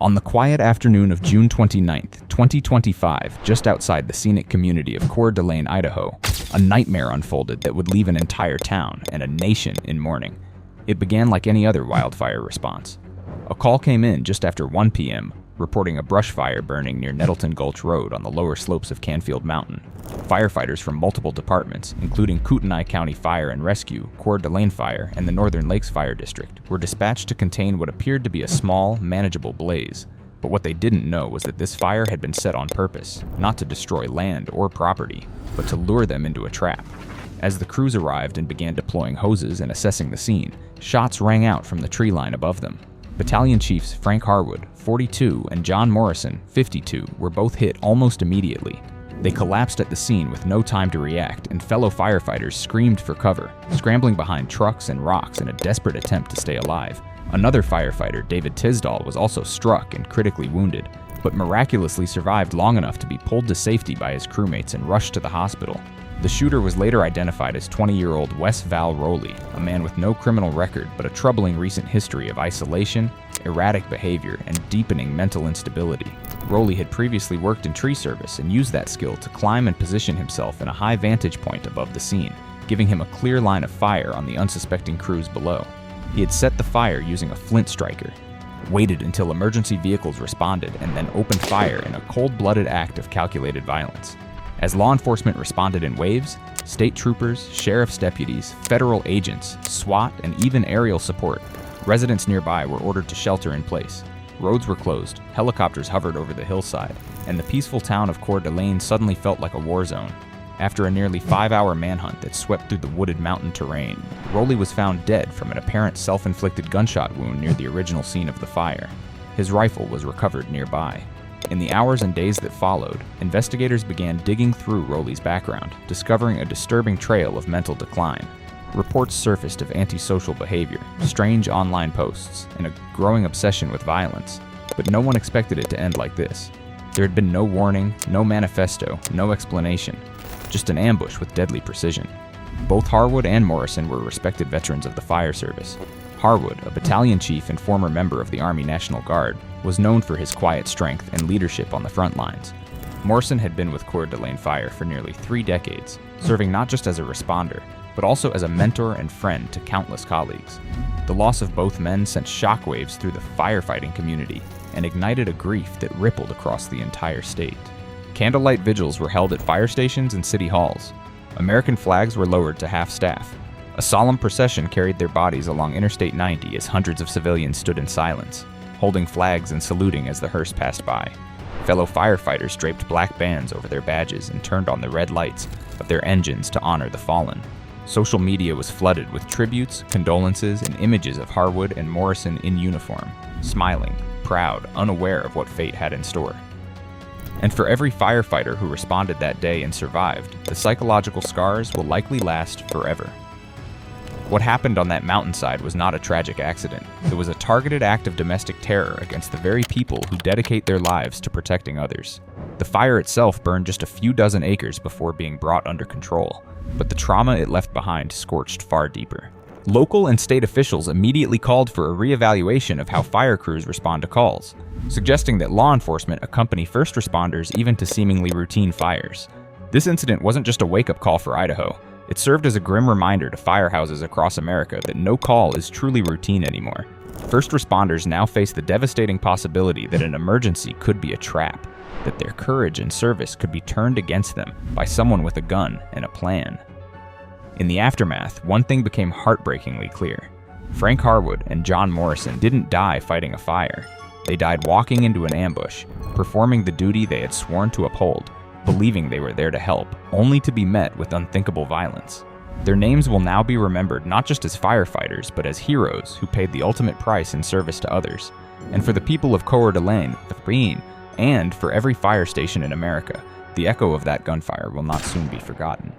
On the quiet afternoon of June 29th, 2025, just outside the scenic community of Coeur D'Alene, Idaho, a nightmare unfolded that would leave an entire town and a nation in mourning. It began like any other wildfire response. A call came in just after 1 p.m., reporting a brush fire burning near Nettleton Gulch Road on the lower slopes of Canfield Mountain. Firefighters from multiple departments, including Kootenai County Fire and Rescue, Coeur d'Alene Fire, and the Northern Lakes Fire District, were dispatched to contain what appeared to be a small, manageable blaze. But what they didn't know was that this fire had been set on purpose, not to destroy land or property, but to lure them into a trap. As the crews arrived and began deploying hoses and assessing the scene, shots rang out from the tree line above them. Battalion Chiefs Frank Harwood, 42, and John Morrison, 52, were both hit almost immediately. They collapsed at the scene with no time to react, and fellow firefighters screamed for cover, scrambling behind trucks and rocks in a desperate attempt to stay alive. Another firefighter, David Tisdall, was also struck and critically wounded, but miraculously survived long enough to be pulled to safety by his crewmates and rushed to the hospital. The shooter was later identified as 20-year-old Wes Val Rowley, a man with no criminal record but a troubling recent history of isolation, erratic behavior, and deepening mental instability. Rowley had previously worked in tree service and used that skill to climb and position himself in a high vantage point above the scene, giving him a clear line of fire on the unsuspecting crews below. He had set the fire using a flint striker, waited until emergency vehicles responded, and then opened fire in a cold-blooded act of calculated violence. As law enforcement responded in waves, state troopers, sheriff's deputies, federal agents, SWAT, and even aerial support, residents nearby were ordered to shelter in place. Roads were closed, helicopters hovered over the hillside, and the peaceful town of Coeur d'Alene suddenly felt like a war zone. After a nearly 5-hour manhunt that swept through the wooded mountain terrain, Rowley was found dead from an apparent self-inflicted gunshot wound near the original scene of the fire. His rifle was recovered nearby. In the hours and days that followed, investigators began digging through Rowley's background, discovering a disturbing trail of mental decline. Reports surfaced of antisocial behavior, strange online posts, and a growing obsession with violence. But no one expected it to end like this. There had been no warning, no manifesto, no explanation, just an ambush with deadly precision. Both Harwood and Morrison were respected veterans of the fire service. Harwood, a battalion chief and former member of the Army National Guard, was known for his quiet strength and leadership on the front lines. Morrison had been with Coeur d'Alene Fire for nearly 3 decades, serving not just as a responder, but also as a mentor and friend to countless colleagues. The loss of both men sent shockwaves through the firefighting community and ignited a grief that rippled across the entire state. Candlelight vigils were held at fire stations and city halls. American flags were lowered to half-staff. A solemn procession carried their bodies along Interstate 90 as hundreds of civilians stood in silence, holding flags and saluting as the hearse passed by. Fellow firefighters draped black bands over their badges and turned on the red lights of their engines to honor the fallen. Social media was flooded with tributes, condolences, and images of Harwood and Morrison in uniform, smiling, proud, unaware of what fate had in store. And for every firefighter who responded that day and survived, the psychological scars will likely last forever. What happened on that mountainside was not a tragic accident. It was a targeted act of domestic terror against the very people who dedicate their lives to protecting others. The fire itself burned just a few dozen acres before being brought under control, but the trauma it left behind scorched far deeper. Local and state officials immediately called for a reevaluation of how fire crews respond to calls, suggesting that law enforcement accompany first responders even to seemingly routine fires. This incident wasn't just a wake-up call for Idaho. It served as a grim reminder to firehouses across America that no call is truly routine anymore. First responders now face the devastating possibility that an emergency could be a trap, that their courage and service could be turned against them by someone with a gun and a plan. In the aftermath, one thing became heartbreakingly clear. Frank Harwood and John Morrison didn't die fighting a fire. They died walking into an ambush, performing the duty they had sworn to uphold, believing they were there to help, only to be met with unthinkable violence. Their names will now be remembered not just as firefighters, but as heroes who paid the ultimate price in service to others. And for the people of Coeur d'Alene, and for every fire station in America, the echo of that gunfire will not soon be forgotten.